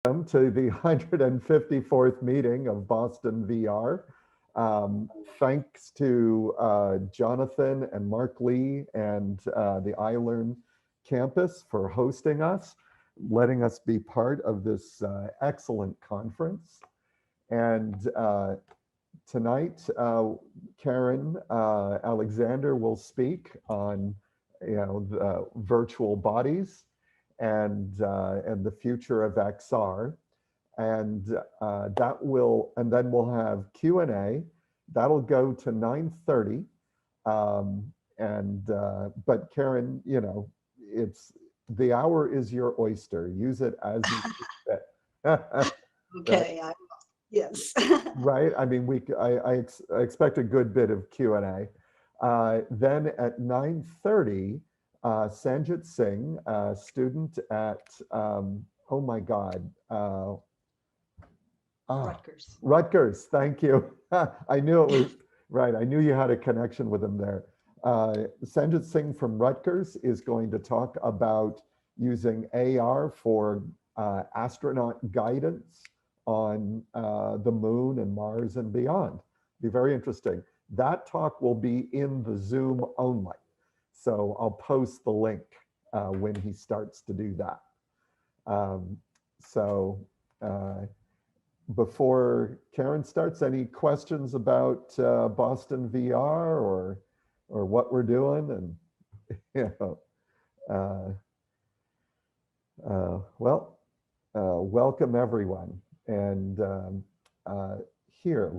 Welcome to the 154th meeting of Boston VR. Thanks to Jonathan and Mark Lee and the iLRN campus for hosting us, letting us be part of this excellent conference. And tonight, Karen Alexander will speak on, the virtual bodies and the future of XR, and then we'll have Q&A. That'll go to 9:30, but Karen, it's the hour is your oyster. Use it as you see fit. Okay. Yes. Right. I mean, I expect a good bit of Q&A. Then at 9:30. Sanjit Singh, a student at, oh my God. Rutgers. Rutgers, thank you. I knew it was, right, I knew you had a connection with him there. Sanjit Singh from Rutgers is going to talk about using AR for astronaut guidance on the moon and Mars and beyond. Be very interesting. That talk will be in the Zoom only. So I'll post the link when he starts to do that. Before Karen starts, any questions about Boston VR or what we're doing? And welcome everyone. And here,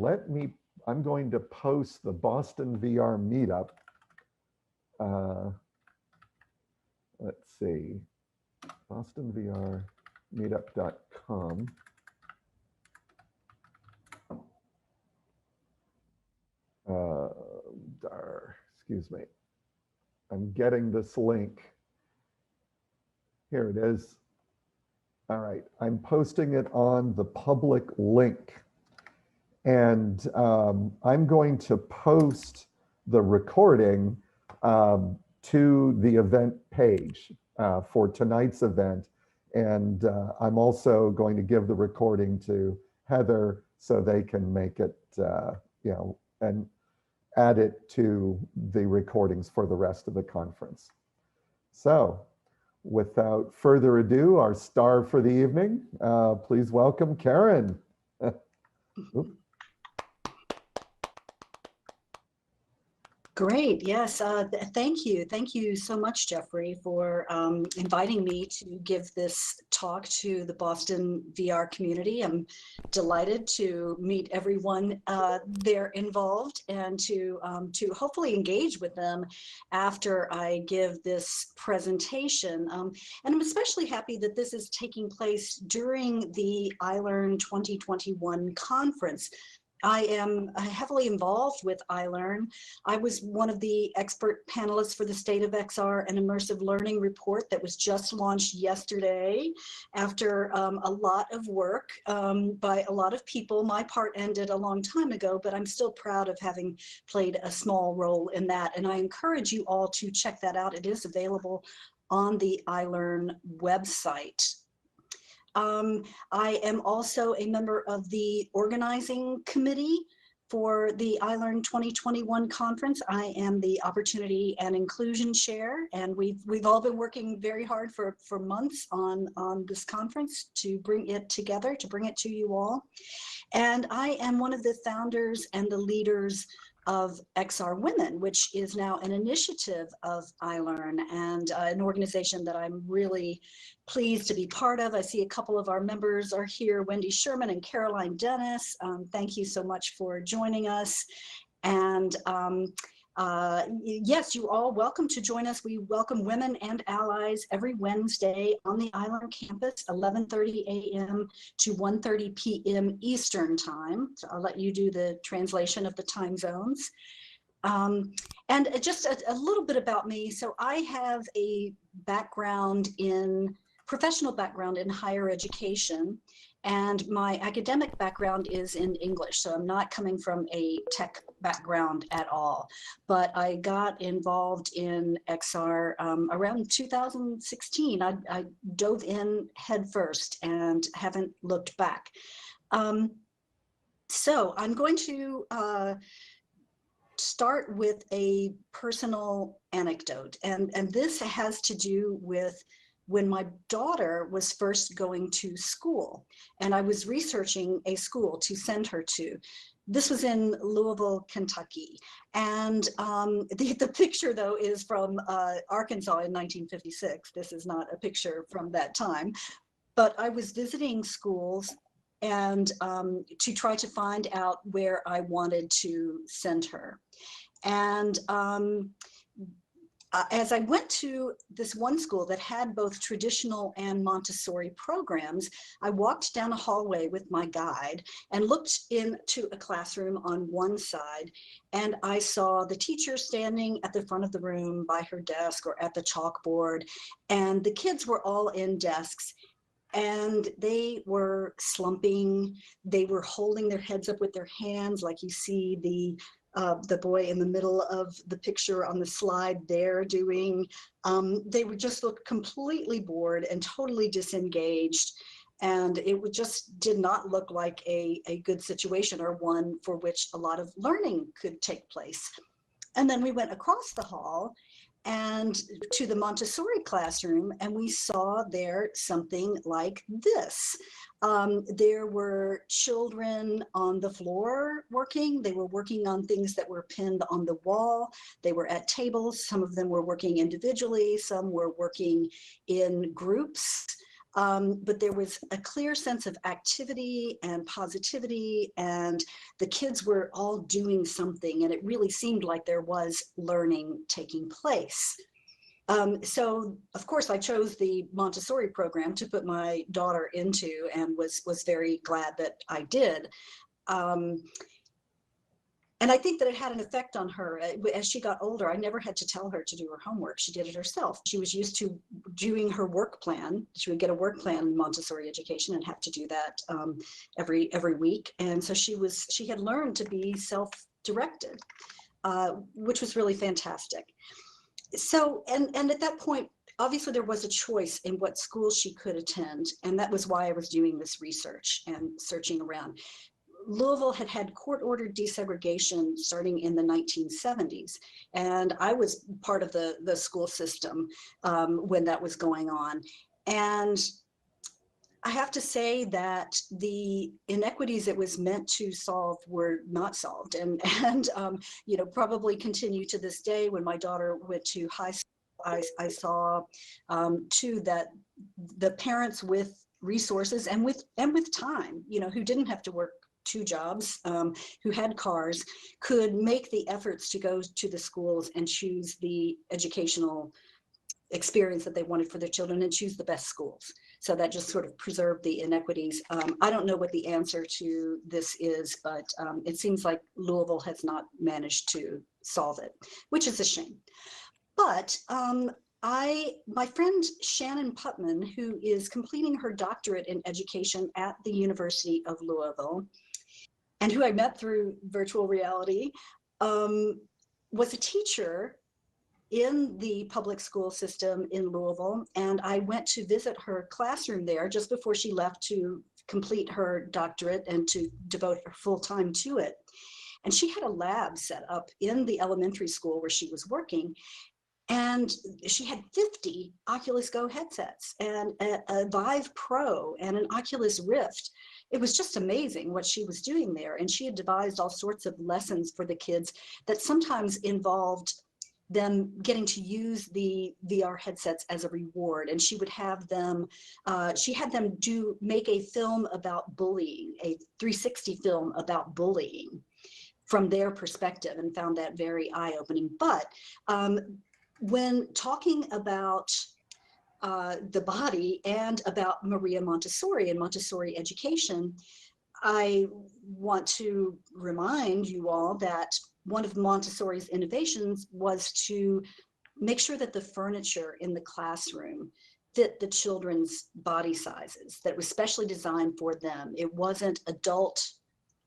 I'm going to post the Boston VR meetup. Let's see, BostonVRmeetup.com. Excuse me. I'm getting this link. Here it is. All right, I'm posting it on the public link. And I'm going to post the recording to the event page for tonight's event. And I'm also going to give the recording to Heather so they can make it, and add it to the recordings for the rest of the conference. So without further ado, our star for the evening, please welcome Karen. Great. Yes. Thank you. Thank you so much, Jeffrey, for inviting me to give this talk to the Boston VR community. I'm delighted to meet everyone there involved and to hopefully engage with them after I give this presentation. And I'm especially happy that this is taking place during the iLRN 2021 conference. I am heavily involved with iLRN. I was one of the expert panelists for the State of XR and Immersive Learning report that was just launched yesterday after a lot of work by a lot of people. My part ended a long time ago, but I'm still proud of having played a small role in that. And I encourage you all to check that out. It is available on the iLRN website. I am also a member of the organizing committee for the iLRN 2021 conference. I am the opportunity and inclusion chair, and we've all been working very hard for months on this conference to bring it together, to bring it to you all. And I am one of the founders and the leaders of XR Women, which is now an initiative of iLRN and an organization that I'm really pleased to be part of. I see a couple of our members are here, Wendy Sherman and Caroline Dennis. Thank you so much for joining us. And yes, you're all welcome to join us. We welcome women and allies every Wednesday on the iLRN campus, 11:30 a.m. to 1:30 p.m. Eastern time. So I'll let you do the translation of the time zones. And just a little bit about me. So I have a professional background in higher education. And my academic background is in English. So I'm not coming from a tech background at all, but I got involved in XR around 2016. I dove in headfirst and haven't looked back. So I'm going to start with a personal anecdote, and this has to do with when my daughter was first going to school, and I was researching a school to send her to. This was in Louisville, Kentucky, and the picture, though, is from Arkansas in 1956. This is not a picture from that time, but I was visiting schools and to try to find out where I wanted to send her. And as I went to this one school that had both traditional and Montessori programs, I walked down a hallway with my guide and looked into a classroom on one side, and I saw the teacher standing at the front of the room by her desk or at the chalkboard, and the kids were all in desks. And they were slumping, they were holding their heads up with their hands, like you see the boy in the middle of the picture on the slide there doing. They would just look completely bored and totally disengaged. And it just did not look like a good situation, or one for which a lot of learning could take place. And then we went across the hall and to the Montessori classroom, and we saw there something like this. There were children on the floor working. They were working on things that were pinned on the wall. They were at tables. Some of them were working individually. Some were working in groups. But there was a clear sense of activity and positivity, and the kids were all doing something, and it really seemed like there was learning taking place. So of course I chose the Montessori program to put my daughter into, and was very glad that I did. And I think that it had an effect on her. As she got older, I never had to tell her to do her homework. She did it herself. She was used to doing her work plan. She would get a work plan in Montessori education and have to do that every week. And so she had learned to be self-directed, which was really fantastic. So, and at that point, obviously there was a choice in what school she could attend. And that was why I was doing this research and searching around. Louisville had had court-ordered desegregation starting in the 1970s, and I was part of the school system when that was going on. And I have to say that the inequities it was meant to solve were not solved, and you know, probably continue to this day. When my daughter went to high school, I saw too that the parents with resources and with time, you know, who didn't have to work 2 jobs, who had cars, could make the efforts to go to the schools and choose the educational experience that they wanted for their children and choose the best schools. So that just sort of preserved the inequities. I don't know what the answer to this is, but it seems like Louisville has not managed to solve it, which is a shame. But my friend Shannon Putman, who is completing her doctorate in education at the University of Louisville, and who I met through virtual reality, was a teacher in the public school system in Louisville. And I went to visit her classroom there just before she left to complete her doctorate and to devote her full time to it. And she had a lab set up in the elementary school where she was working. And she had 50 Oculus Go headsets and a Vive Pro and an Oculus Rift. It was just amazing what she was doing there. And she had devised all sorts of lessons for the kids that sometimes involved them getting to use the VR headsets as a reward. And she would have them, she had them make a film about bullying, a 360 film about bullying from their perspective, and found that very eye-opening. But when talking about the body and about Maria Montessori and Montessori education, I want to remind you all that one of Montessori's innovations was to make sure that the furniture in the classroom fit the children's body sizes, that was specially designed for them. It wasn't adult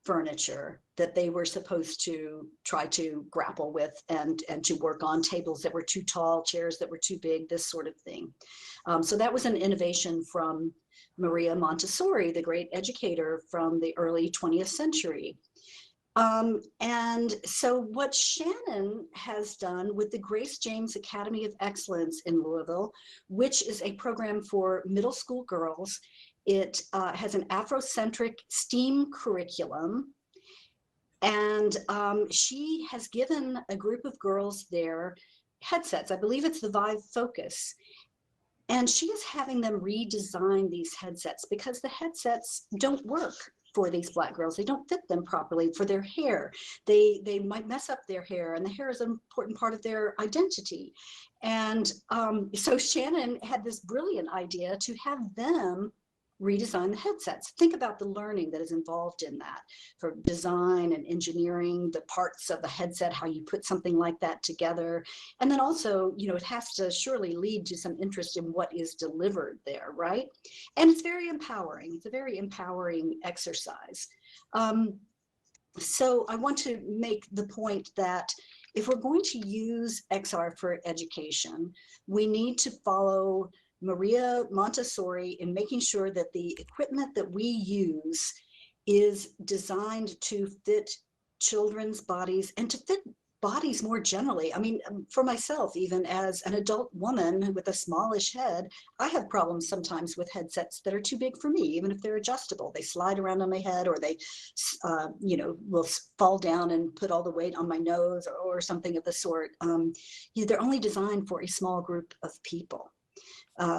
furniture that they were supposed to try to grapple with and to work on, tables that were too tall, chairs that were too big, this sort of thing. So that was an innovation from Maria Montessori, the great educator from the early 20th century. And so what Shannon has done with the Grace James Academy of Excellence in Louisville, which is a program for middle school girls, it has an Afrocentric STEAM curriculum. And she has given a group of girls there headsets. I believe it's the Vive Focus. And she is having them redesign these headsets because the headsets don't work for these Black girls. They don't fit them properly for their hair. They might mess up their hair, and the hair is an important part of their identity. And so Shannon had this brilliant idea to have them redesign the headsets. Think about the learning that is involved in that, for design and engineering, the parts of the headset, how you put something like that together. And then also, you know, it has to surely lead to some interest in what is delivered there, right? And it's very empowering. It's a very empowering exercise. So I want to make the point that if we're going to use XR for education, we need to follow Maria Montessori in making sure that the equipment that we use is designed to fit children's bodies and to fit bodies more generally. I mean, for myself, even as an adult woman with a smallish head, I have problems sometimes with headsets that are too big for me, even if they're adjustable. They slide around on my head, or they, you know, will fall down and put all the weight on my nose, or something of the sort. They're only designed for a small group of people.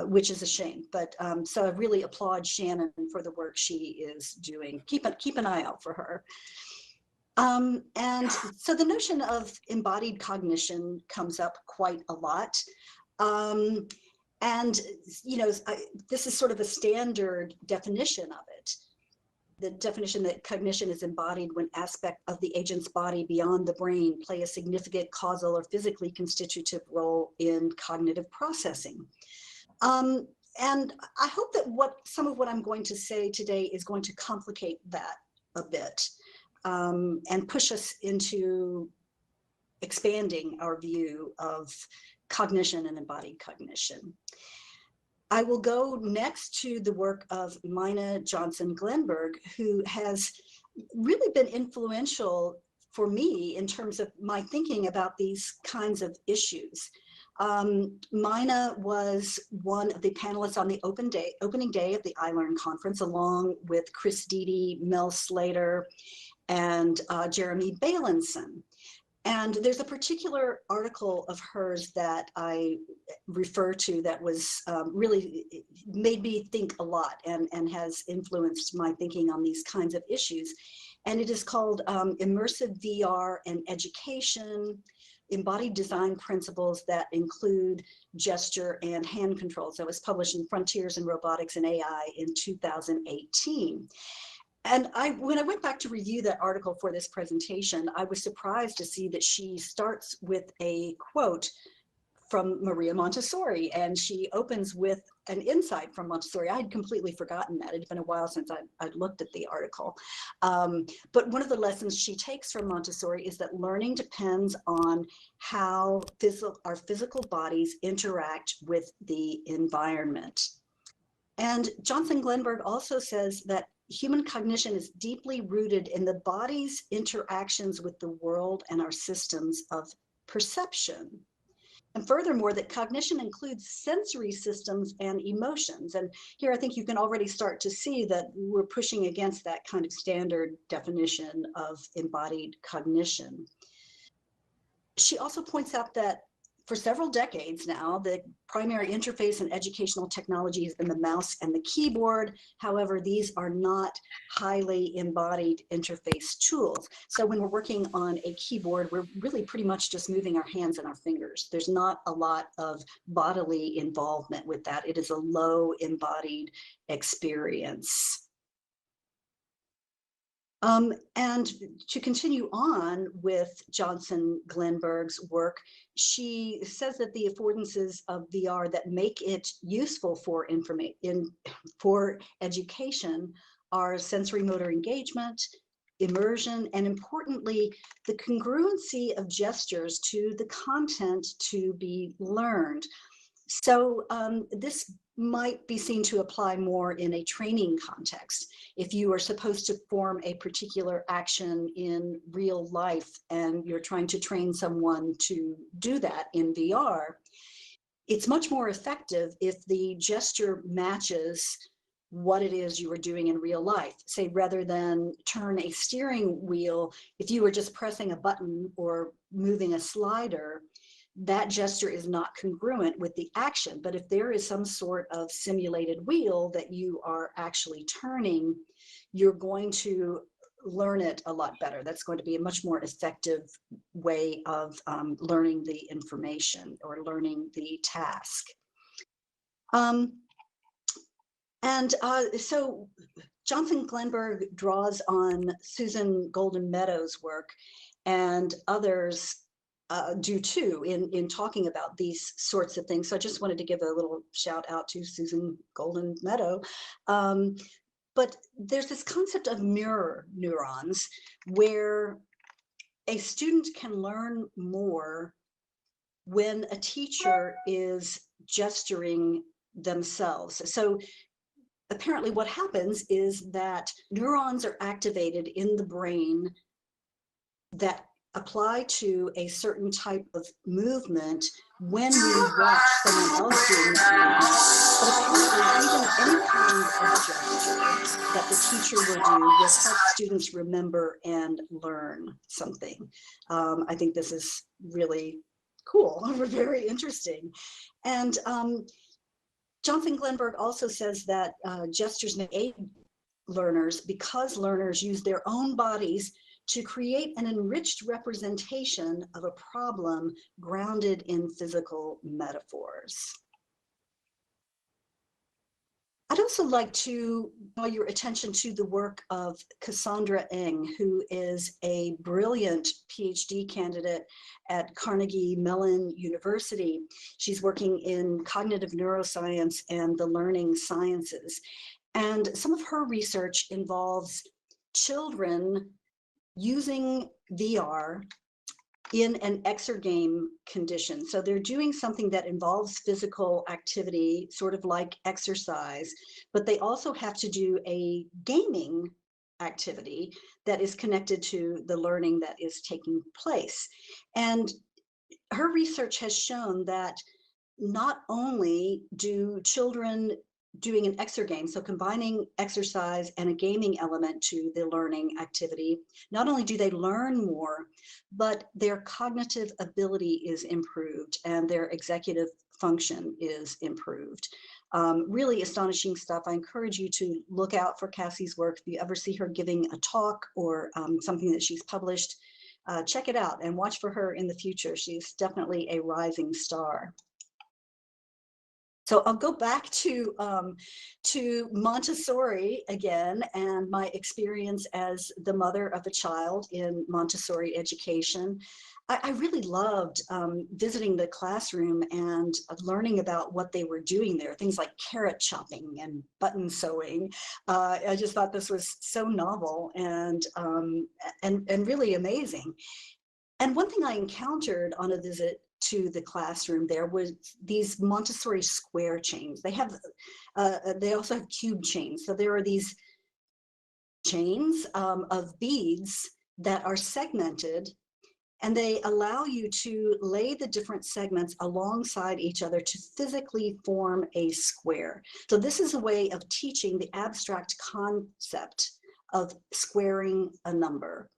Which is a shame, but so I really applaud Shannon for the work she is doing. Keep an eye out for her. And so the notion of embodied cognition comes up quite a lot. And, you know, this is sort of a standard definition of it. The definition that cognition is embodied when aspects of the agent's body beyond the brain play a significant causal or physically constitutive role in cognitive processing. And I hope that some of what I'm going to say today is going to complicate that a bit, and push us into expanding our view of cognition and embodied cognition. I will go next to the work of Mina Johnson Glenberg, who has really been influential for me in terms of my thinking about these kinds of issues. Mina was one of the panelists on the opening day of the iLRN conference, along with Chris Deedy, Mel Slater, and Jeremy Bailenson. And there's a particular article of hers that I refer to that was really made me think a lot and has influenced my thinking on these kinds of issues. And it is called Immersive VR and Education, Embodied Design Principles that Include Gesture and Hand Controls. That was published in Frontiers in Robotics and AI in 2018. And when I went back to review that article for this presentation, I was surprised to see that she starts with a quote from Maria Montessori, and she opens with an insight from Montessori. I had completely forgotten that. It had been a while since I'd looked at the article. But one of the lessons she takes from Montessori is that learning depends on how our physical bodies interact with the environment. And Johnson Glenberg also says that human cognition is deeply rooted in the body's interactions with the world and our systems of perception. And furthermore, that cognition includes sensory systems and emotions. And here I think you can already start to see that we're pushing against that kind of standard definition of embodied cognition. She also points out that for several decades now, the primary interface in educational technology has been the mouse and the keyboard. However, these are not highly embodied interface tools. So when we're working on a keyboard, we're really pretty much just moving our hands and our fingers. There's not a lot of bodily involvement with that. It is a low embodied experience. And to continue on with Johnson Glenberg's work, she says that the affordances of VR that make it useful for education are sensory motor engagement, immersion, and importantly, the congruency of gestures to the content to be learned. So this might be seen to apply more in a training context. If you are supposed to form a particular action in real life and you're trying to train someone to do that in VR, it's much more effective if the gesture matches what it is you are doing in real life. Say, rather than turn a steering wheel, if you were just pressing a button or moving a slider, that gesture is not congruent with the action. But if there is some sort of simulated wheel that you are actually turning, you're going to learn it a lot better. That's going to be a much more effective way of learning the information or learning the task. So Jonathan Glenberg draws on Susan Golden Meadows' work, and others do too in talking about these sorts of things. So I just wanted to give a little shout out to Susan Golden Meadow. But there's this concept of mirror neurons where a student can learn more when a teacher is gesturing themselves. So apparently what happens is that neurons are activated in the brain that apply to a certain type of movement when we watch someone else doing that movement. But apparently even any kind of gesture that the teacher will do will help students remember and learn something. I think this is really cool, very interesting. And Jonathan Glenberg also says that gestures may aid learners because learners use their own bodies to create an enriched representation of a problem grounded in physical metaphors. I'd also like to draw your attention to the work of Cassie Eng, who is a brilliant PhD candidate at Carnegie Mellon University. She's working in cognitive neuroscience and the learning sciences. And some of her research involves children using VR in an exergame condition. So they're doing something that involves physical activity, sort of like exercise, but they also have to do a gaming activity that is connected to the learning that is taking place. And her research has shown that not only do children doing an exergame, so combining exercise and a gaming element to the learning activity, not only do they learn more, but their cognitive ability is improved and their executive function is improved. Really astonishing stuff. I encourage you to look out for Cassie's work. If you ever see her giving a talk or something that she's published, check it out and watch for her in the future. She's definitely a rising star. So I'll go back to Montessori again and my experience as the mother of a child in Montessori education. I really loved visiting the classroom and learning about what they were doing there, things like carrot chopping and button sewing. I just thought this was so novel and really amazing. And one thing I encountered on a visit to the classroom there was these Montessori square chains. They have, they also have cube chains. So there are these chains of beads that are segmented, and they allow you to lay the different segments alongside each other to physically form a square. So this is a way of teaching the abstract concept of squaring a number.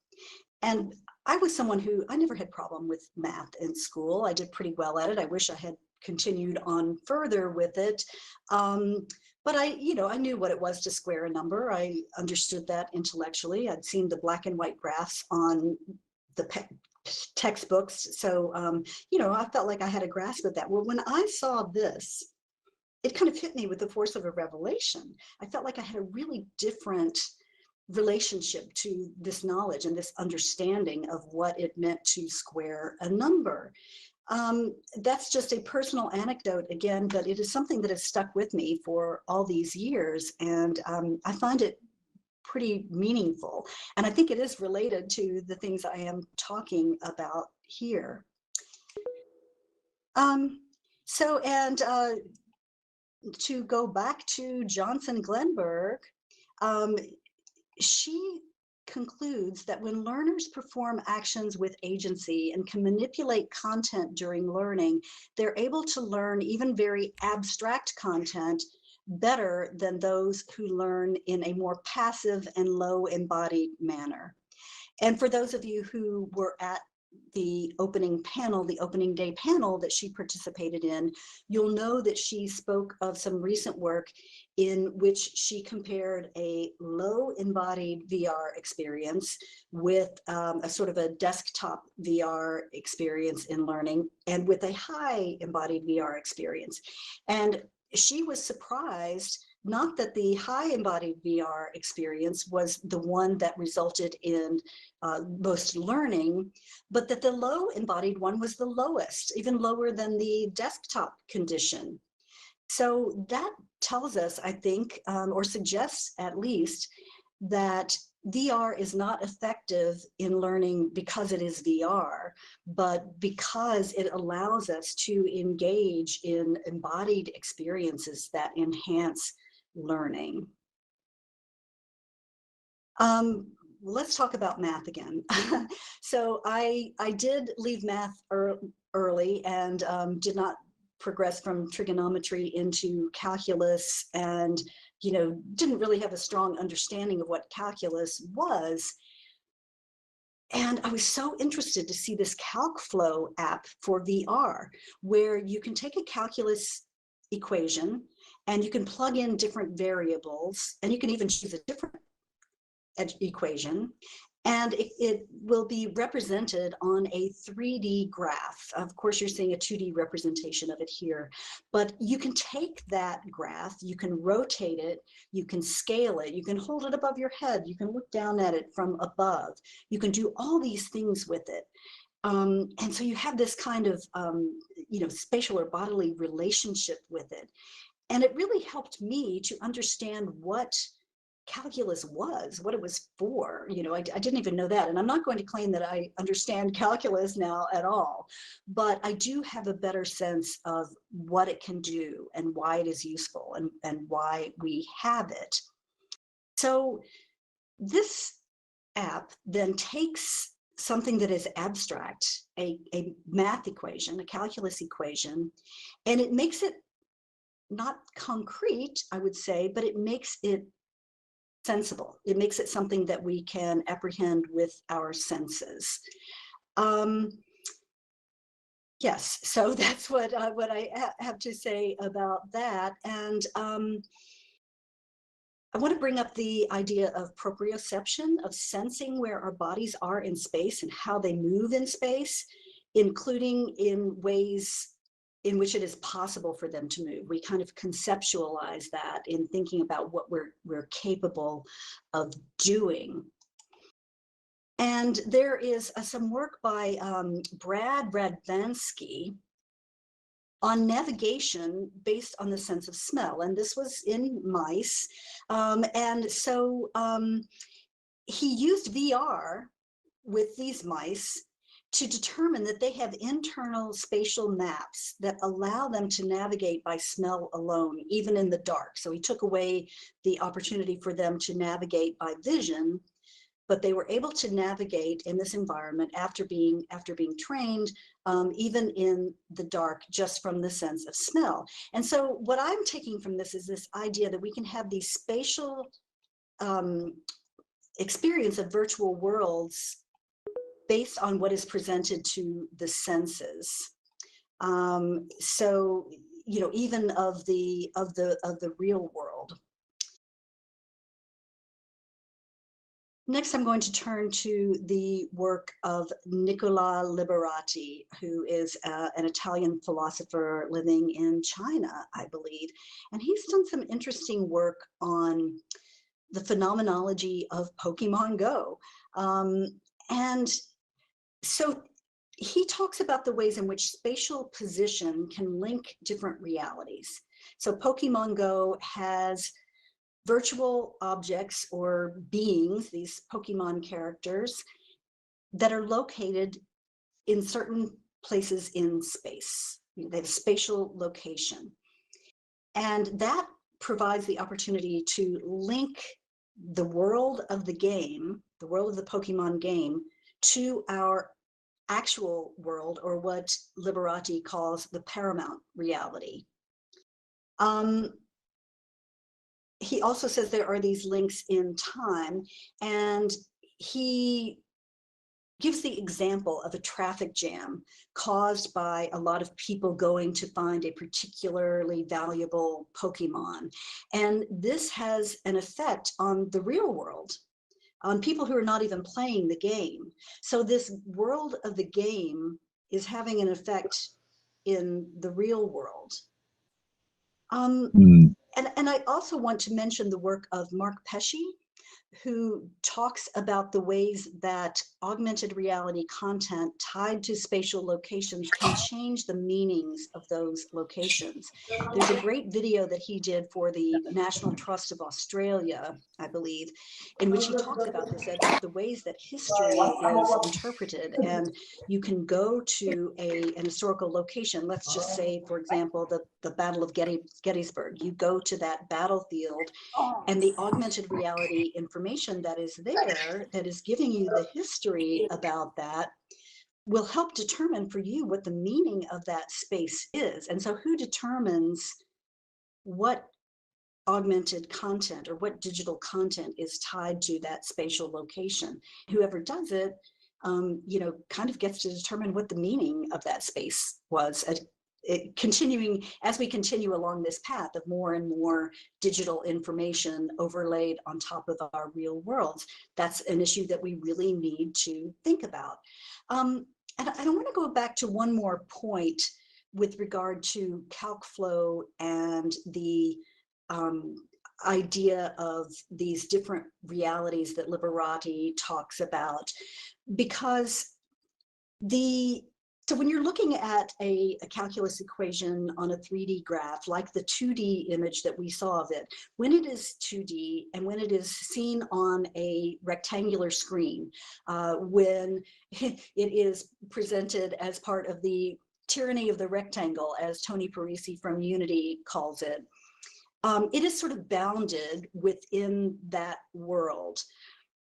And I was someone who, I never had problem with math in school. I did pretty well at it. I wish I had continued on further with it. But I knew what it was to square a number. I understood that intellectually. I'd seen the black and white graphs on the textbooks. So, I felt like I had a grasp of that. Well, when I saw this, it kind of hit me with the force of a revelation. I felt like I had a really different relationship to this knowledge and this understanding of what it meant to square a number. That's just a personal anecdote again, but it is something that has stuck with me for all these years. And I find it pretty meaningful. And I think it is related to the things I am talking about here. To go back to Johnson Glenberg, she concludes that when learners perform actions with agency and can manipulate content during learning, they're able to learn even very abstract content better than those who learn in a more passive and low embodied manner. And for those of you who were at the opening panel, the opening day panel that she participated in, you'll know that she spoke of some recent work in which she compared a low embodied VR experience with a sort of a desktop VR experience in learning, and with a high embodied VR experience. And she was surprised, not that the high embodied VR experience was the one that resulted in most learning, but that the low embodied one was the lowest, even lower than the desktop condition. So that tells us, I think, or suggests at least, that VR is not effective in learning because it is VR, but because it allows us to engage in embodied experiences that enhance learning. Let's talk about math again. So I did leave math early and did not progress from trigonometry into calculus, and didn't really have a strong understanding of what calculus was. And I was so interested to see this CalcFlow app for VR, where you can take a calculus equation and you can plug in different variables, and you can even choose a different equation, and it will be represented on a 3D graph. Of course, you're seeing a 2D representation of it here, but you can take that graph, you can rotate it, you can scale it, you can hold it above your head, you can look down at it from above, you can do all these things with it. And so you have this kind of spatial or bodily relationship with it. And it really helped me to understand what calculus was, what it was for. I didn't even know that. And I'm not going to claim that I understand calculus now at all, but I do have a better sense of what it can do and why it is useful and why we have it. So this app then takes something that is abstract, a math equation, a calculus equation, and it makes it not concrete, I would say, but it makes it sensible. It makes it something that we can apprehend with our senses. Yes, so that's what I have to say about that. And I want to bring up the idea of proprioception, of sensing where our bodies are in space and how they move in space, including in ways in which it is possible for them to move. We kind of conceptualize that in thinking about what we're capable of doing. And there is some work by Brad Radvansky on navigation based on the sense of smell. And this was in mice. He used VR with these mice to determine that they have internal spatial maps that allow them to navigate by smell alone, even in the dark. So he took away the opportunity for them to navigate by vision, but they were able to navigate in this environment after being trained, even in the dark, just from the sense of smell. And so what I'm taking from this is this idea that we can have these spatial experience of virtual worlds based on what is presented to the senses. So, even of the real world. Next, I'm going to turn to the work of Nicola Liberati, who is an Italian philosopher living in China, I believe. And he's done some interesting work on the phenomenology of Pokemon Go. And so he talks about the ways in which spatial position can link different realities. So Pokemon Go has virtual objects or beings, these Pokemon characters, that are located in certain places in space. They have spatial location. And that provides the opportunity to link the world of the game, the world of the Pokemon game, to our actual world, or what Liberati calls the paramount reality. He also says there are these links in time, and he gives the example of a traffic jam caused by a lot of people going to find a particularly valuable Pokemon. And this has an effect on the real world, on people who are not even playing the game. So this world of the game is having an effect in the real world. And I also want to mention the work of Mark Pesce, who talks about the ways that augmented reality content tied to spatial locations can change the meanings of those locations. There's a great video that he did for the National Trust of Australia, I believe, in which he talks about this, about the ways that history is interpreted. And you can go to an historical location, let's just say, for example, the Battle of Gettysburg. You go to that battlefield, and the augmented reality information that is there, that is giving you the history about that, will help determine for you what the meaning of that space is. And so who determines what augmented content or what digital content is tied to that spatial location? Whoever does it, kind of gets to determine what the meaning of that space was. Continuing as we continue along this path of more and more digital information overlaid on top of our real worlds, that's an issue that we really need to think about. And I want to go back to one more point with regard to CalcFlow and the idea of these different realities that Liberati talks about, because so when you're looking at a calculus equation on a 3D graph, like the 2D image that we saw of it, when it is 2D and when it is seen on a rectangular screen, when it is presented as part of the tyranny of the rectangle, as Tony Parisi from Unity calls it, it is sort of bounded within that world.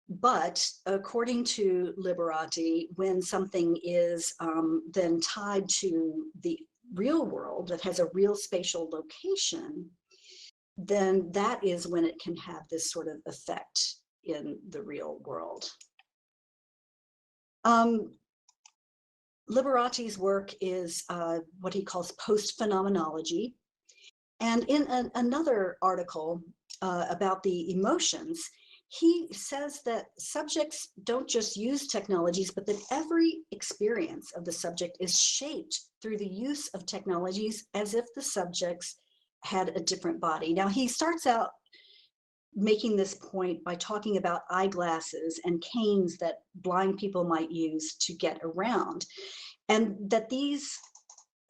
But according to Liberati, when something is then tied to the real world that has a real spatial location, then that is when it can have this sort of effect in the real world. Liberati's work is what he calls post-phenomenology. And in another article about the emotions, he says that subjects don't just use technologies, but that every experience of the subject is shaped through the use of technologies as if the subjects had a different body. Now, he starts out making this point by talking about eyeglasses and canes that blind people might use to get around, and that these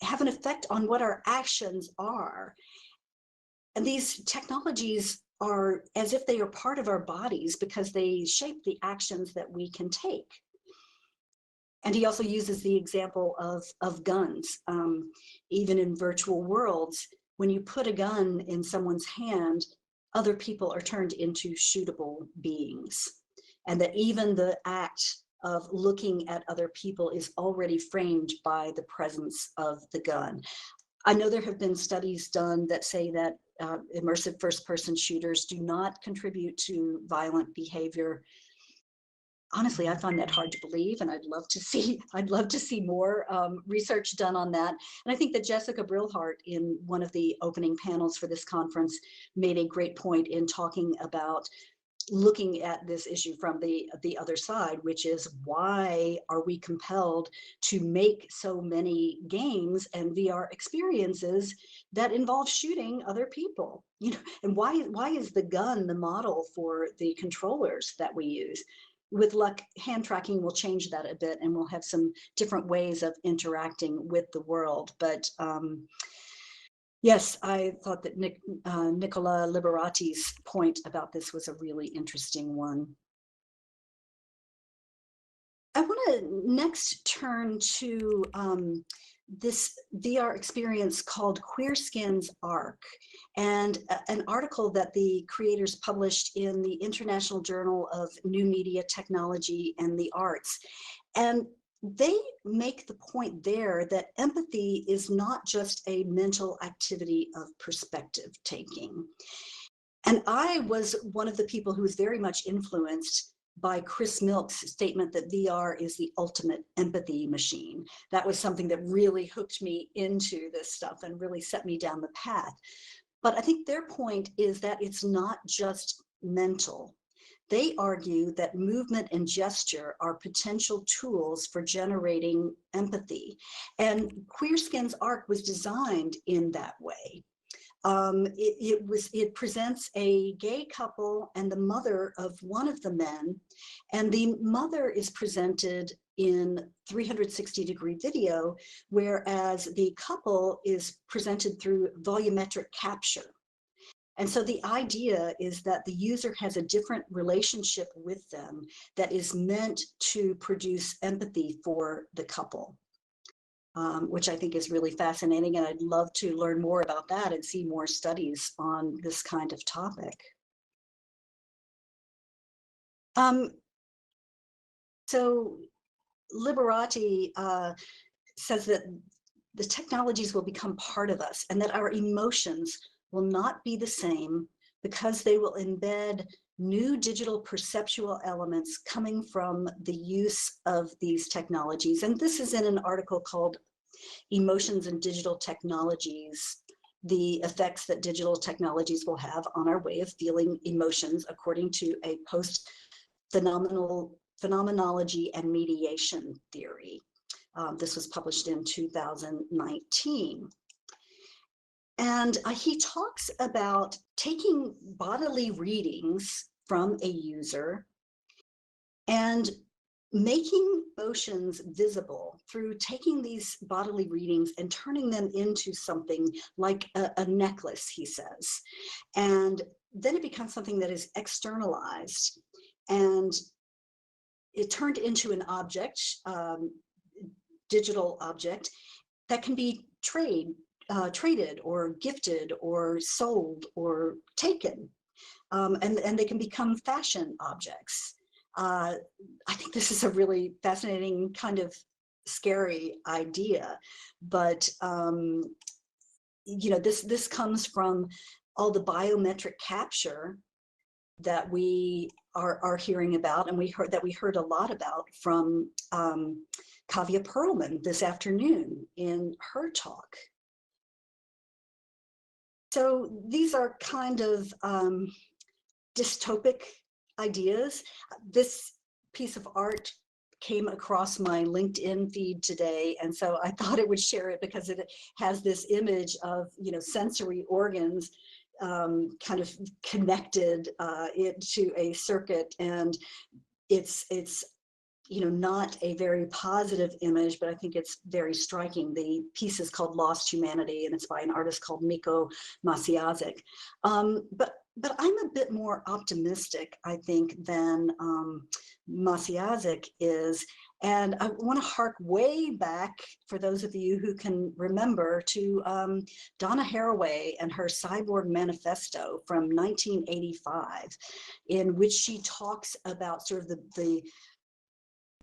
have an effect on what our actions are. And these technologies are as if they are part of our bodies because they shape the actions that we can take. And he also uses the example of guns. Even in virtual worlds, when you put a gun in someone's hand, other people are turned into shootable beings. And that even the act of looking at other people is already framed by the presence of the gun. I know there have been studies done that say that immersive first-person shooters do not contribute to violent behavior. Honestly, I find that hard to believe, and I'd love to see more research done on that. And I think that Jessica Brillhart, in one of the opening panels for this conference, made a great point in talking about looking at this issue from the other side, which is, why are we compelled to make so many games and VR experiences that involve shooting other people? And why is the gun the model for the controllers that we use? With luck, hand tracking will change that a bit, and we'll have some different ways of interacting with the world. But Yes, I thought that Nicola Liberati's point about this was a really interesting one. I want to next turn to this VR experience called Queer Skin's Arc, and an article that the creators published in the International Journal of New Media Technology and the Arts. And they make the point there that empathy is not just a mental activity of perspective taking. And I was one of the people who was very much influenced by Chris Milk's statement that VR is the ultimate empathy machine. That was something that really hooked me into this stuff and really set me down the path. But I think their point is that it's not just mental. They argue that movement and gesture are potential tools for generating empathy. And Queer Skin's Arc was designed in that way. It presents a gay couple and the mother of one of the men, and the mother is presented in 360-degree video, whereas the couple is presented through volumetric capture. And so the idea is that the user has a different relationship with them that is meant to produce empathy for the couple. Which I think is really fascinating, and I'd love to learn more about that and see more studies on this kind of topic. So Liberati says that the technologies will become part of us and that our emotions will not be the same because they will embed new digital perceptual elements coming from the use of these technologies. And this is in an article called Emotions and Digital Technologies, the effects that digital technologies will have on our way of feeling emotions, according to a post-phenomenology and mediation theory. This was published in 2019. And he talks about taking bodily readings from a user and making emotions visible through taking these bodily readings and turning them into something like a necklace, he says. And then it becomes something that is externalized, and it turned into an object, digital object, that can be traded or gifted or sold or taken. And they can become fashion objects. I think this is a really fascinating, kind of scary idea, but you know, this comes from all the biometric capture that we are hearing about, and we heard a lot about from Cathy Pearlman this afternoon in her talk. So these are kind of dystopic ideas. This piece of art came across my LinkedIn feed today, and so I thought I would share it because it has this image of, you know, sensory organs kind of connected into a circuit, and it's you know, not a very positive image, but I think it's very striking. The piece is called Lost Humanity, and it's by an artist called Miko Masiazik. But I'm a bit more optimistic, I think, than Masiazik is. And I want to hark way back, for those of you who can remember, to Donna Haraway and her Cyborg Manifesto from 1985, in which she talks about sort of the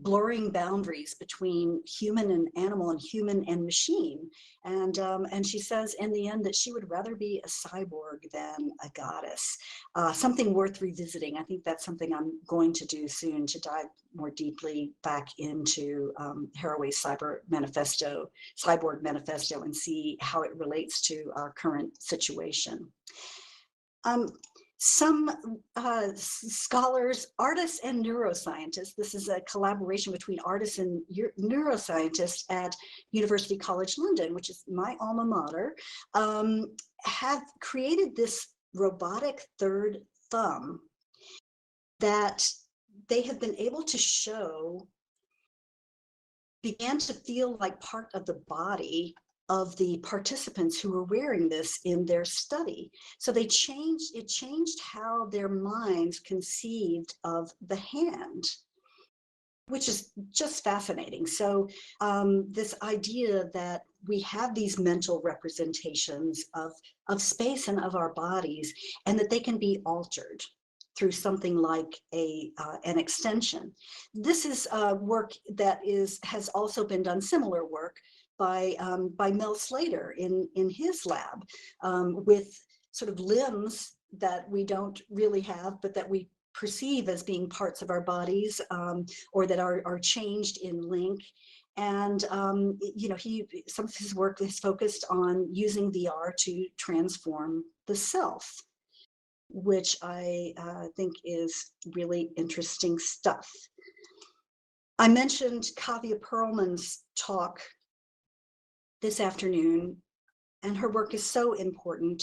blurring boundaries between human and animal and human and machine. And she says in the end that she would rather be a cyborg than a goddess. Something worth revisiting. I think that's something I'm going to do soon, to dive more deeply back into Haraway's Cyborg Manifesto, and see how it relates to our current situation. Some scholars, artists and neuroscientists, this is a collaboration between artists and neuroscientists at University College London, which is my alma mater, have created this robotic third thumb that they have been able to show began to feel like part of the body of the participants who were wearing this in their study. So it changed how their minds conceived of the hand, which is just fascinating. So this idea that we have these mental representations of space and of our bodies, and that they can be altered through something like an extension. This is work that has also been done, similar work by Mel Slater in his lab, with sort of limbs that we don't really have, but that we perceive as being parts of our bodies, or that are changed in link. And some of his work is focused on using VR to transform the self, which I think is really interesting stuff. I mentioned Cathy Pearlman's talk this afternoon, and her work is so important.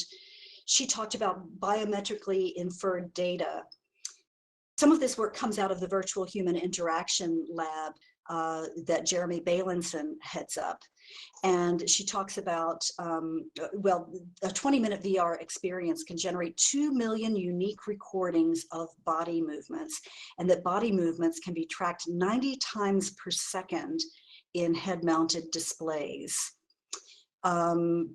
She talked about biometrically inferred data. Some of this work comes out of the virtual human interaction lab that Jeremy Bailenson heads up. And she talks about, well, a 20-minute VR experience can generate 2 million unique recordings of body movements, and that body movements can be tracked 90 times per second in head-mounted displays.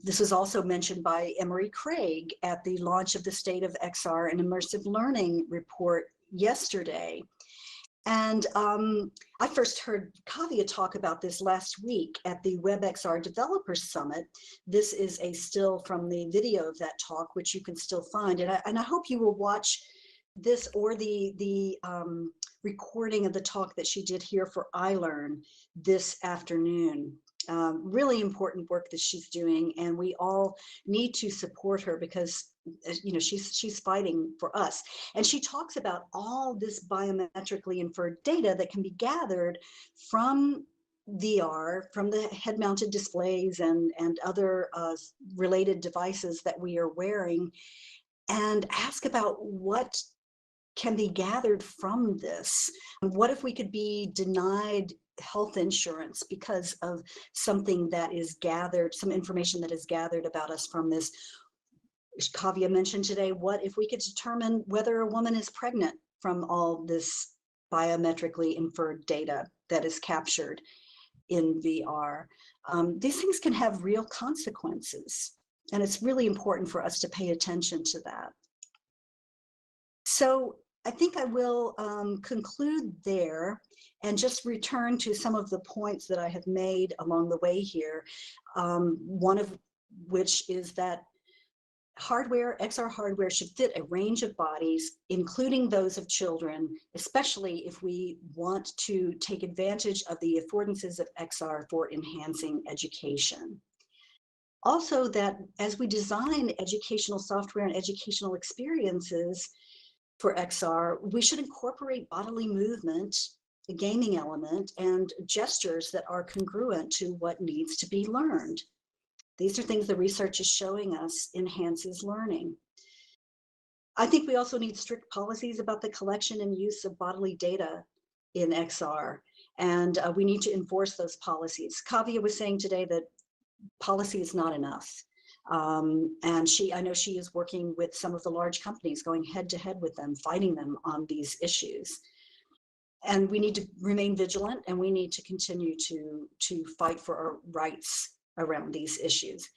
This was also mentioned by Emery Craig at the launch of the State of XR and Immersive Learning report yesterday. And I first heard Kavya talk about this last week at the WebXR Developers Summit. This is a still from the video of that talk, which you can still find. And I hope you will watch this or the recording of the talk that she did here for iLRN this afternoon. Really important work that she's doing, and we all need to support her because she's fighting for us. And she talks about all this biometrically inferred data that can be gathered from VR, from the head-mounted displays and other related devices that we are wearing, and ask about what can be gathered from this. What if we could be denied health insurance because of something that is gathered, some information that is gathered about us from this? Kavya mentioned today, what if we could determine whether a woman is pregnant from all this biometrically inferred data that is captured in VR? These things can have real consequences, and it's really important for us to pay attention to that. So I think I will conclude there and just return to some of the points that I have made along the way here. One of which is that XR hardware should fit a range of bodies, including those of children, especially if we want to take advantage of the affordances of XR for enhancing education. Also, that as we design educational software and educational experiences for XR, we should incorporate bodily movement, a gaming element, and gestures that are congruent to what needs to be learned. These are things the research is showing us enhances learning. I think we also need strict policies about the collection and use of bodily data in XR, and we need to enforce those policies. Kavya was saying today that policy is not enough. And I know she is working with some of the large companies, going head to head with them, fighting them on these issues. And we need to remain vigilant, and we need to continue to fight for our rights around these issues.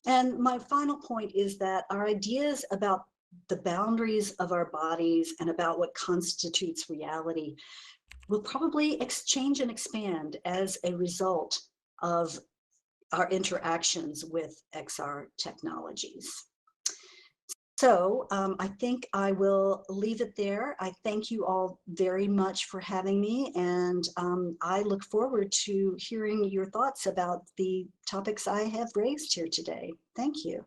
And my final point is that our ideas about the boundaries of our bodies and about what constitutes reality will probably change and expand as a result of our interactions with XR technologies. So I think I will leave it there. I thank you all very much for having me, and I look forward to hearing your thoughts about the topics I have raised here today. Thank you.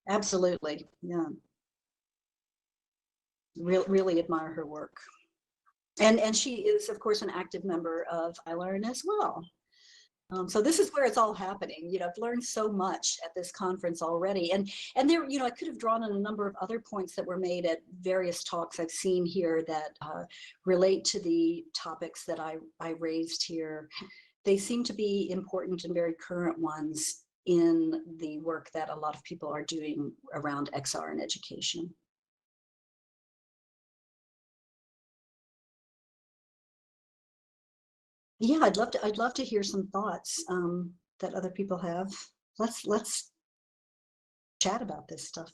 Absolutely. Yeah. Really admire her work. And she is, of course, an active member of iLRN as well. So this is where it's all happening. You know, I've learned so much at this conference already. And there, you know, I could have drawn on a number of other points that were made at various talks I've seen here that relate to the topics that I raised here. They seem to be important and very current ones in the work that a lot of people are doing around XR and education. Yeah, I'd love to hear some thoughts that other people have. Let's chat about this stuff.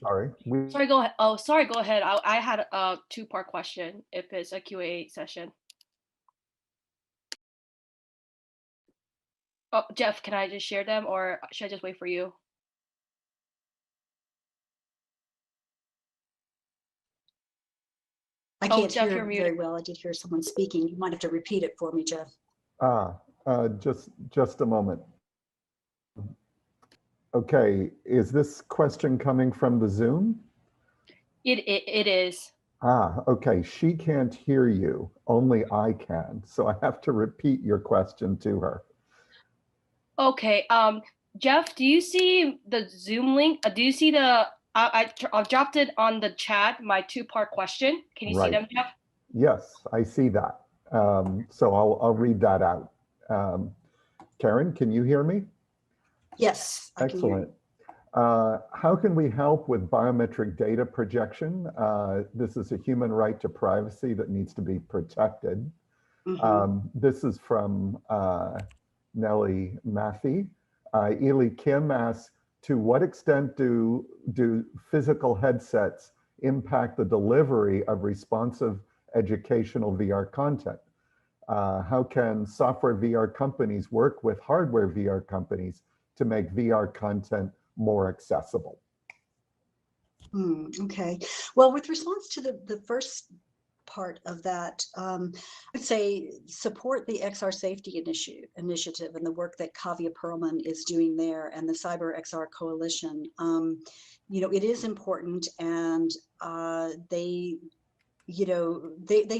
Sorry. Sorry, go ahead. Oh, sorry, go ahead. I had a two-part question if it's a Q&A session. Oh, Jeff, can I just share them or should I just wait for you? I can't Jeff, hear you're muted. very well. I did hear someone speaking. You might have to repeat it for me, Jeff. Just a moment. Okay, is this question coming from the Zoom? It is. Okay, she can't hear you, only I can. So I have to repeat your question to her. Okay, Jeff, do you see the Zoom link? Do you see the, I've dropped it on the chat, my two-part question. Can you see them, Jeff? Yes, I see that. So I'll read that out. Karen, can you hear me? Yes, I can hear you. Excellent. How can we help with biometric data projection? This is a human right to privacy that needs to be protected. This is from Nellie Matthey. Ely Kim asks, to what extent do physical headsets impact the delivery of responsive educational VR content? How can software VR companies work with hardware VR companies to make VR content more accessible? Okay. Well, with response to the first part of that, I'd say support the XR Safety Initiative and the work that Cathy Pearlman is doing there and the Cyber XR Coalition. You know, it is important, and they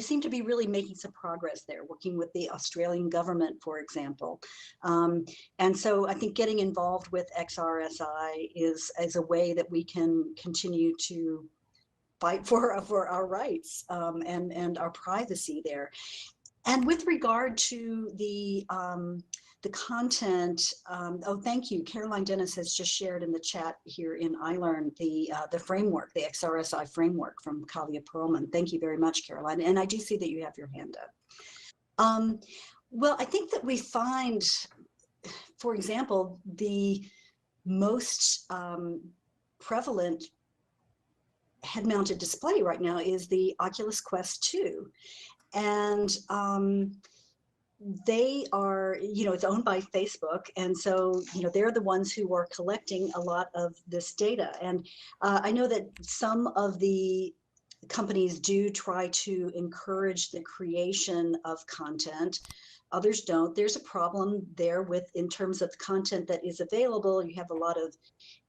seem to be really making some progress there, working with the Australian government, for example. And so I think getting involved with XRSI is a way that we can continue to fight for our rights and our privacy there. And with regard to the content, oh, thank you. Caroline Dennis has just shared in the chat here in iLRN the framework, the XRSI framework from Cathy Pearlman. Thank you very much, Caroline. And I do see that you have your hand up. Well, I think that we find, for example, the most prevalent head-mounted display right now is the Oculus Quest 2. And they are, it's owned by Facebook. And so, they're the ones who are collecting a lot of this data. And I know that some of the companies do try to encourage the creation of content. Others don't. There's a problem there with, in terms of the content that is available, you have a lot of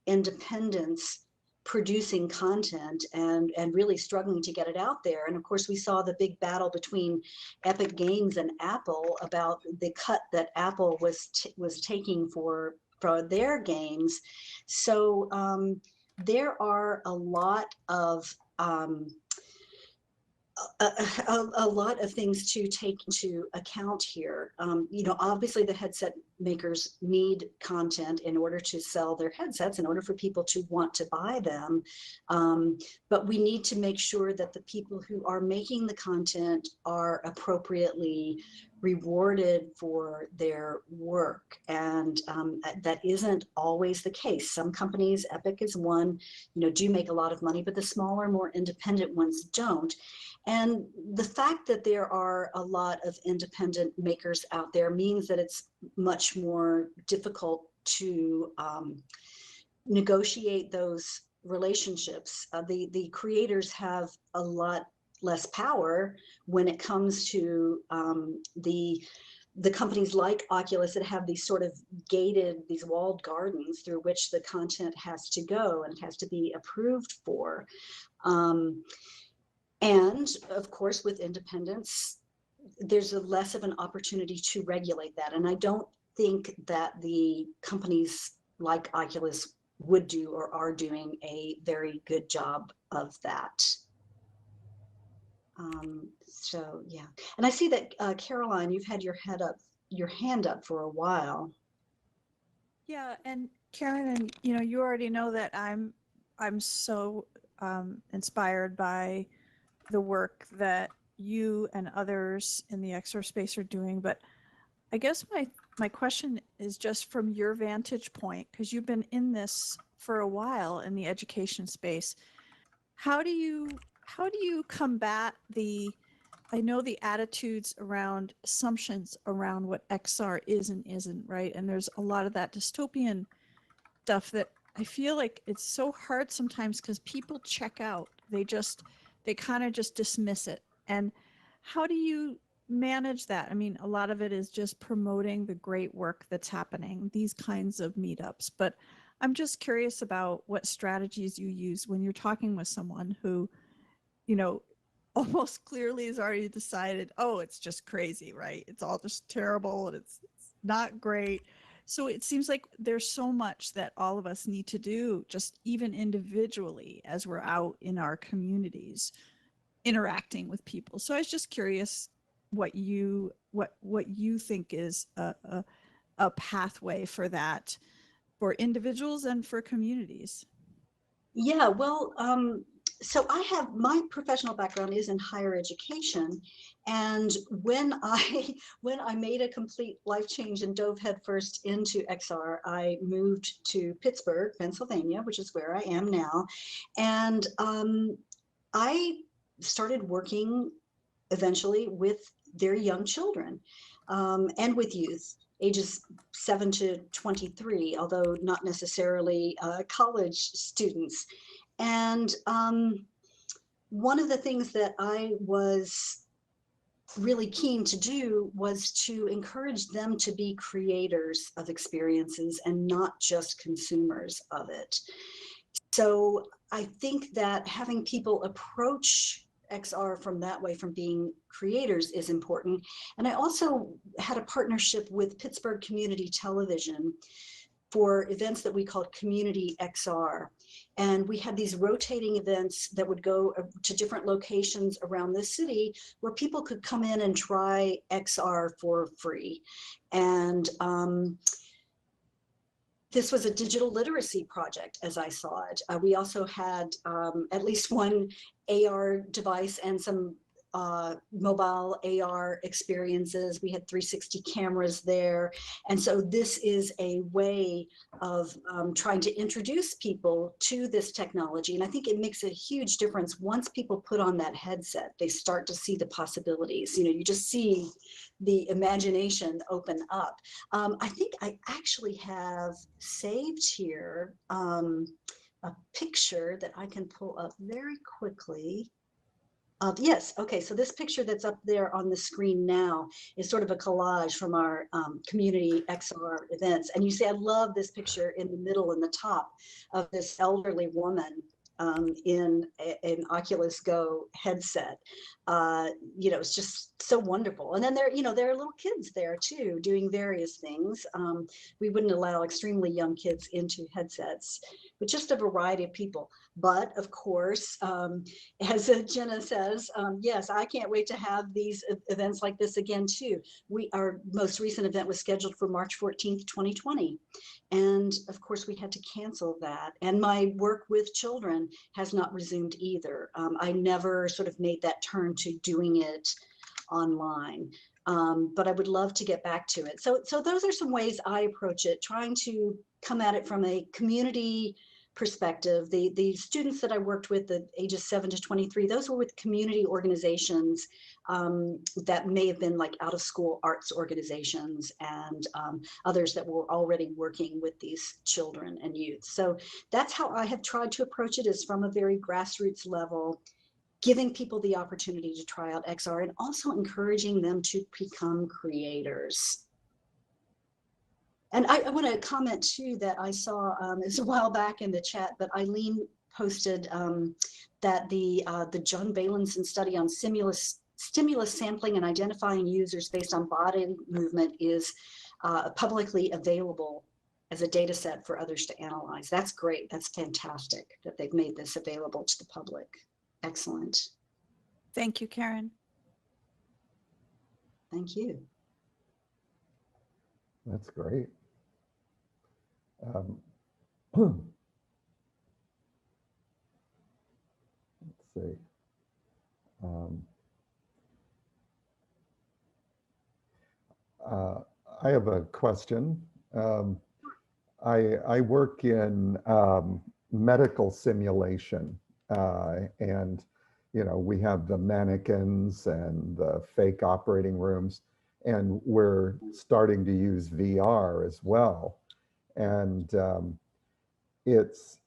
independents producing content and really struggling to get it out there. And of course, we saw the big battle between Epic Games and Apple about the cut that Apple was taking for their games. So there are a lot of a lot of things to take into account here. Obviously the headset makers need content in order to sell their headsets, in order for people to want to buy them. But we need to make sure that the people who are making the content are appropriately rewarded for their work. And that isn't always the case. Some companies, Epic is one, do make a lot of money, but the smaller, more independent ones don't. And the fact that there are a lot of independent makers out there means that it's much more difficult to negotiate those relationships. The creators have a lot less power when it comes to the companies like Oculus that have these sort of gated, these walled gardens through which the content has to go and has to be approved for. And of course, with independence, there's a less of an opportunity to regulate that. And I don't think that the companies like Oculus would do or are doing a very good job of that. So yeah, and I see that Caroline, you've had your hand up for a while. Yeah, and Karen, you know, you already know that I'm so inspired by the work that you and others in the XR space are doing. But I guess my question is just from your vantage point, because you've been in this for a while in the education space. How do you combat I know the attitudes around assumptions around what XR is and isn't, right? And there's a lot of that dystopian stuff that I feel like it's so hard sometimes because people check out. They kind of just dismiss it. And how do you manage that? I mean, a lot of it is just promoting the great work that's happening, these kinds of meetups. But I'm just curious about what strategies you use when you're talking with someone who, you know, almost clearly has already decided, oh, it's just crazy, right? It's all just terrible and it's not great. So it seems like there's so much that all of us need to do, just even individually as we're out in our communities interacting with people. So I was just curious what you think is a pathway for that for individuals and for communities. Yeah, well, so my professional background is in higher education, and when I made a complete life change and dove headfirst into XR, I moved to Pittsburgh, Pennsylvania, which is where I am now, and I started working eventually with very young children and with youth ages 7 to 23, although not necessarily college students. And one of the things that I was really keen to do was to encourage them to be creators of experiences and not just consumers of it. So I think that having people approach XR from that way, from being creators, is important. And I also had a partnership with Pittsburgh Community Television for events that we called Community XR. And we had these rotating events that would go to different locations around the city where people could come in and try XR for free. And this was a digital literacy project, as I saw it. We also had at least one AR device and some mobile AR experiences. We had 360 cameras there. And so this is a way of trying to introduce people to this technology. And I think it makes a huge difference once people put on that headset. They start to see the possibilities. You know, you just see the imagination open up. I think I actually have saved here a picture that I can pull up very quickly. Yes, okay, so this picture that's up there on the screen now is sort of a collage from our community XR events. And you see, I love this picture in the middle and the top of this elderly woman in an Oculus Go headset. You know, it's just so wonderful. And then there are little kids there too, doing various things. We wouldn't allow extremely young kids into headsets, but just a variety of people. But of course, as Jenna says, yes, I can't wait to have these events like this again too. Our most recent event was scheduled for March 14th, 2020. And of course we had to cancel that. And my work with children has not resumed either. I never sort of made that turn to doing it online. But I would love to get back to it. So those are some ways I approach it, trying to come at it from a community perspective. The students that I worked with, the ages 7 to 23, those were with community organizations that may have been like out of school arts organizations and others that were already working with these children and youth. So that's how I have tried to approach it, is from a very grassroots level, giving people the opportunity to try out XR and also encouraging them to become creators. And I want to comment too that I saw, it was a while back in the chat, but Eileen posted that the John Bailenson study on stimulus sampling and identifying users based on body movement is publicly available as a data set for others to analyze. That's great. That's fantastic that they've made this available to the public. Excellent. Thank you, Karen. Thank you. That's great. Let's see. I have a question. I work in medical simulation, and we have the mannequins and the fake operating rooms, and we're starting to use VR as well. And it's,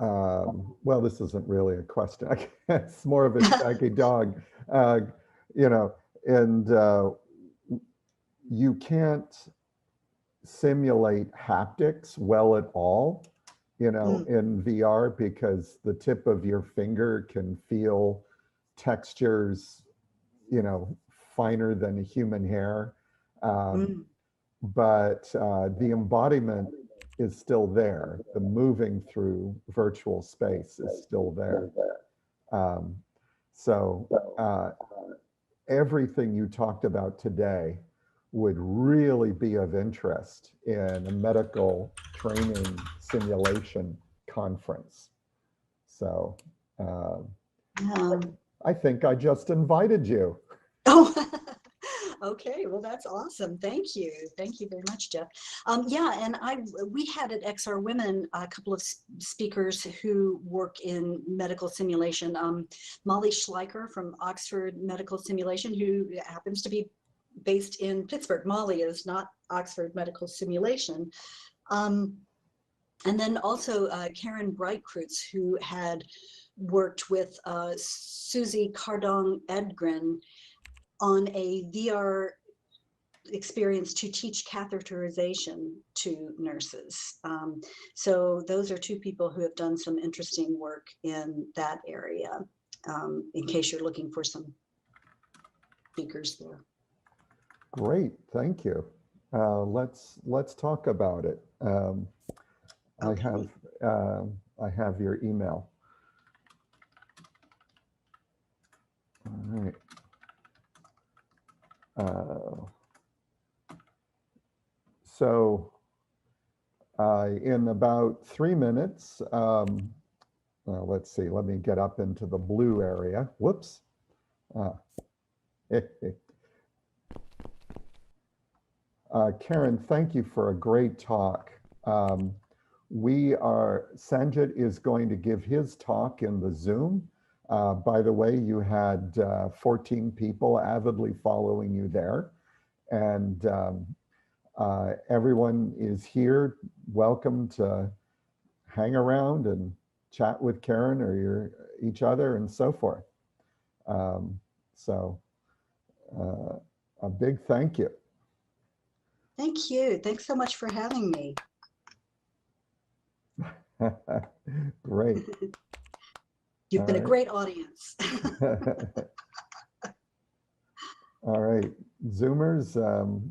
well, this isn't really a question. It's more of a shaggy dog, and you can't simulate haptics well at all, in VR, because the tip of your finger can feel textures, finer than a human hair. But the embodiment is still there. The moving through virtual space is still there. So everything you talked about today would really be of interest in a medical training simulation conference. So I think I just invited you. Oh, okay. Well, that's awesome. Thank you. Thank you very much, Jeff. Yeah, and we had at XR Women a couple of speakers who work in medical simulation. Molly Schleicher from Oxford Medical Simulation, who happens to be based in Pittsburgh. Molly is not Oxford Medical Simulation. And then also Karen Breitkreutz, who had worked with Susie Cardong Edgren on a VR experience to teach catheterization to nurses. So those are two people who have done some interesting work in that area, in case you're looking for some speakers there. Great, thank you. Let's talk about it. Okay. I have your email. All right. So in about 3 minutes, let's see, let me get up into the blue area. Whoops. Karen, thank you for a great talk. Sanjit is going to give his talk in the Zoom. By the way, you had 14 people avidly following you there. And everyone is here, welcome to hang around and chat with Karen or each other and so forth. So a big thank you. Thank you. Thanks so much for having me. Great. You've been a great audience. All right, Zoomers,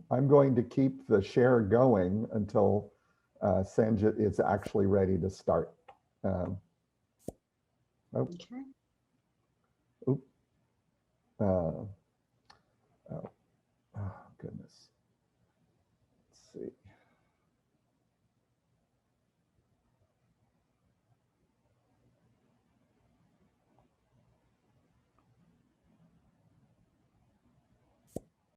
I'm going to keep the share going until Sanjit is actually ready to start. Okay. Oh, goodness.